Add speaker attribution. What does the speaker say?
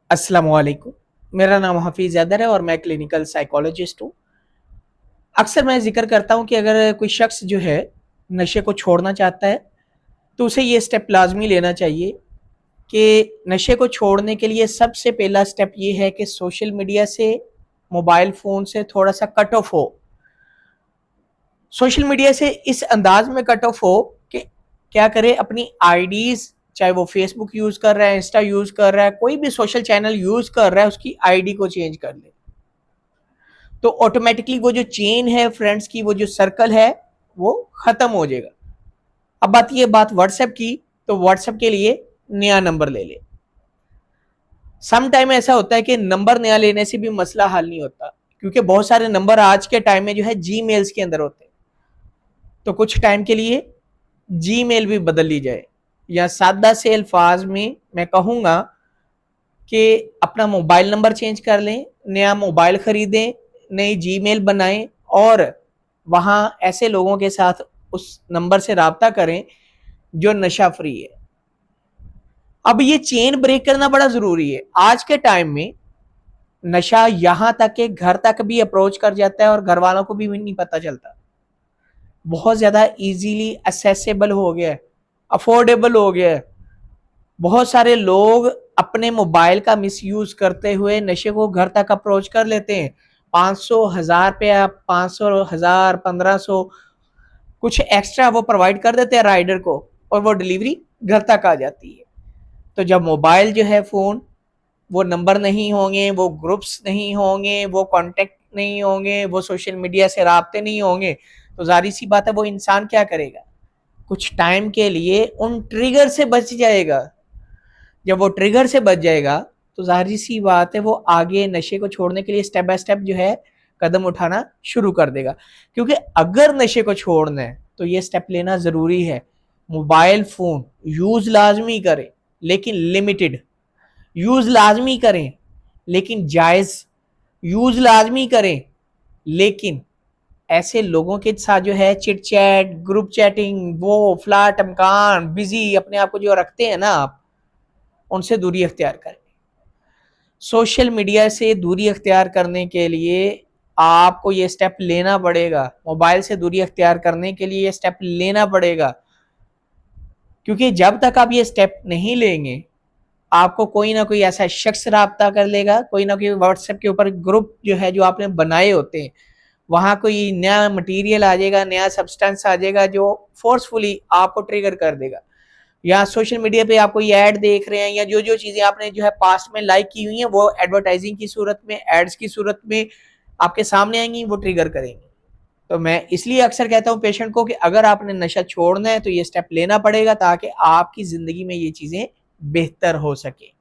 Speaker 1: अस्सलाम वालेकुम। मेरा नाम हफ़ीज़ हैदर है और मैं क्लिनिकल साइकोलॉजिस्ट हूँ। अक्सर मैं ज़िक्र करता हूँ कि अगर कोई शख्स जो है नशे को छोड़ना चाहता है, तो उसे ये स्टेप लाज़मी लेना चाहिए कि नशे को छोड़ने के लिए सबसे पहला स्टेप ये है कि सोशल मीडिया से, मोबाइल फ़ोन से थोड़ा-सा कट ऑफ हो। सोशल मीडिया से इस अंदाज़ में कट ऑफ हो कि क्या करे, अपनी आईडीज़, चाहे वो फ़ेसबुक यूज़ कर रहा है, इंस्टा यूज़ कर रहा है, कोई भी सोशल चैनल यूज़ कर रहा है, उसकी आईडी को चेंज कर ले। तो ऑटोमेटिकली वो जो चेन है फ्रेंड्स की, वो जो सर्कल है, वो खत्म हो जाएगा। अब बात व्हाट्सएप की, तो व्हाट्सएप के लिए नया नंबर ले ले। सम टाइम ऐसा होता है कि नंबर नया लेने से भी मसला हल नहीं होता, क्योंकि बहुत सारे नंबर आज के टाइम में जो है जी मेल्स के अंदर होते हैं। तो कुछ टाइम के लिए जी मेल भी बदल ली जाए, या सादा से अल्फाज में मैं कहूंगा कि अपना मोबाइल नंबर चेंज कर लें, नया मोबाइल खरीदें, नई जीमेल बनाएं और वहां ऐसे लोगों के साथ उस नंबर से राब्ता करें जो नशा फ्री है। अब ये चेन ब्रेक करना बड़ा जरूरी है। आज के टाइम में नशा यहां तक के घर तक भी अप्रोच कर जाता है और घर वालों को भी नहीं पता चलता। बहुत ज्यादा इजीली असेसेबल हो गया है, अफोर्डेबल हो गया है। बहुत सारे लोग अपने मोबाइल का मिसयूज करते हुए नशे को घर तक अप्रोच कर लेते हैं। 500 1000 रुपया, 500 1000 1500 कुछ एक्स्ट्रा वो प्रोवाइड कर देते हैं राइडर को, और वो डिलीवरी घर तक आ जाती है। तो जब मोबाइल जो है फोन, वो नंबर नहीं होंगे, वो ग्रुप्स नहीं होंगे, वो कांटेक्ट नहीं होंगे, वो सोशल मीडिया से राब्ते नहीं होंगे, तो जारी सी बात है वो इंसान क्या करेगा, कुछ टाइम के लिए उन ट्रिगर से बच जाएगा। जब वो ट्रिगर से बच जाएगा, तो जाहिर सी बात है वो आगे नशे को छोड़ने के लिए स्टेप बाय स्टेप जो है कदम उठाना शुरू कर देगा। क्योंकि अगर नशे को छोड़ना है तो ये स्टेप लेना जरूरी है। मोबाइल फोन यूज लाजमी करें, लेकिन लिमिटेड। यूज लाजमी करें लेकिन जायज। यूज लाजमी करें लेकिन ऐसे लोगों के साथ जो है चिट चैट, ग्रुप चैटिंग, वो फ्लाट अमकान बिजी अपने आप को जो रखते हैं ना आप, उनसे दूरी अख्तियार करें। सोशल मीडिया से दूरी अख्तियार करने के लिए आपको ये स्टेप लेना पड़ेगा। मोबाइल से दूरी अख्तियार करने के लिए ये स्टेप लेना पड़ेगा, क्योंकि जब तक आप ये स्टेप नहीं लेंगे, आपको कोई ना कोई ऐसा शख्स राब्ता कर लेगा, कोई ना कोई व्हाट्सएप के ऊपर ग्रुप जो है जो आपने बनाए होते हैं, वहां कोई नया मटेरियल आ जाएगा, नया सब्सटेंस आ जाएगा जो फोर्सफुली आपको ट्रिगर कर देगा। या सोशल मीडिया पे आप कोई ऐड देख रहे हैं, या जो जो चीजें आपने जो है पास्ट में लाइक की हुई हैं, वो एडवर्टाइजिंग की सूरत में, एड्स की सूरत में आपके सामने आएंगी, वो ट्रिगर करेंगी। तो मैं इसलिए अक्सर कहता हूँ पेशेंट को कि अगर आपने नशा छोड़ना है तो ये स्टेप लेना पड़ेगा, ताकि आपकी जिंदगी में ये चीजें बेहतर हो सके।